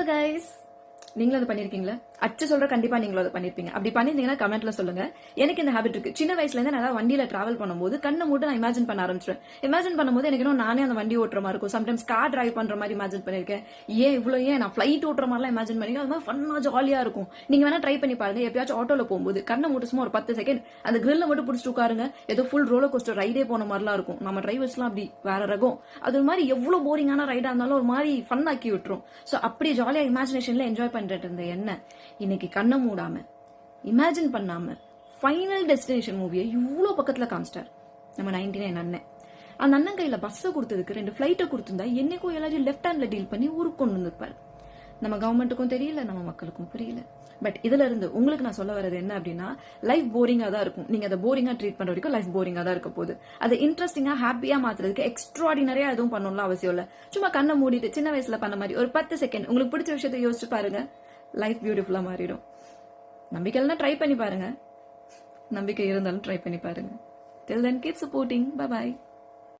Hello guys, நீங்களும் அதை பண்ணிருக்கீங்களா? அச்சு சொல்ற கண்டிப்பா நீங்களும் அதை பண்ணிருப்பீங்க. அப்படி பண்ணிருந்தீங்கன்னா கமெண்ட்ல சொல்லுங்க. எனக்கு இந்த ஹேபிட் இருக்கு. சின்ன வயசுல இருந்து நான் வண்டியில டிராவல் பண்ணும்போது கண்ணை மூட்டு நான் இமேஜின் பண்ண ஆரம்பிச்சிருவேன். இமேஜின் பண்ணும்போது எனக்கு இன்னும் நானே அந்த வண்டி ஓட்டுற மாதிரி இருக்கும். சம்டைம்ஸ் கார் டிரைவ் பண்ற மாதிரி இமேஜின் பண்ணிருக்கேன். ஏன் நான் ஃபிளைட் ஓட்டுற மாதிரிலாம் இமேஜின் பண்ணிருக்கேன். அது மாதிரி ஃபன்னா ஜாலியா இருக்கும். நீங்க வேணா ட்ரை பண்ணி பாருங்க. எப்பயாச்சும் ஆட்டோல போகும்போது கண்ணை மூட்டு சும்மா ஒரு 10 செகண்ட் அந்த கிரில்ல மட்டும் பிடிச்சிட்டு உட்காருங்க. ஏதோ ஃபுல் ரோலர் கோஸ்டர் ரைடே போன மாதிரிலாம் இருக்கும். நம்ம டிரைவர்ஸ்லாம் அப்படி வேற ரகம். அது மாதிரி எவ்வளவு போரிங்கான ரைடா இருந்தாலும் ஒரு மாதிரி ஃபன் ஆக்கி விட்டுரும். சோ அப்படி ஜாலியா இமேஜினேஷன்ல என்ஜாய் பண்ணிட்டு இருந்த என்ன இன்னைக்கு கண்ணை மூடாம இமேஜின் பண்ணாம ஃபைனல் டெஸ்டினேஷன் மூவியை இவ்வளவு பக்கத்துல காமிச்சிட்டார் நம்ம 99 அண்ணன். அந்த அண்ணன் கையில பஸ்ஸை கொடுத்ததுக்கு 2 ஃபிளைட்டை கொடுத்திருந்தா என்னைக்கும் எல்லாரையும் லெஃப்ட் ஹேண்ட்ல டீல் பண்ணி ஊருக்கு கொண்டு வந்திருப்பாரு. நம்ம கவர்மெண்ட்டுக்கும் தெரியல, நம்ம மக்களுக்கும் புரியல. பட் இதுல இருந்து உங்களுக்கு நான் சொல்ல வரது என்ன அப்படின்னா, லைஃப் போரிங்கா தான் இருக்கும். நீங்க அதை போரிங்கா ட்ரீட் பண்ற வரைக்கும் லைஃப் போரிங்கா தான் இருக்க போகுது. அதை இன்ட்ரெஸ்டிங்கா ஹாப்பியா மாத்துறதுக்கு எக்ஸ்ட்ராடினரியா எதுவும் பண்ணணும்ல அவசியம் இல்ல. சும்மா கண்ணை மூடிட்டு சின்ன வயசுல பண்ண மாதிரி ஒரு 10 செகண்ட் உங்களுக்கு பிடிச்ச விஷயத்தை யோசிச்சு பாருங்க. லைஃப் பியூட்டிஃபுல்லா மாறிடும். நம்பிக்கை இல்லைன்னா ட்ரை பண்ணி பாருங்க. நம்பிக்கை இருந்தாலும் ட்ரை பண்ணி பாருங்க. Till then, keep supporting. Bye bye.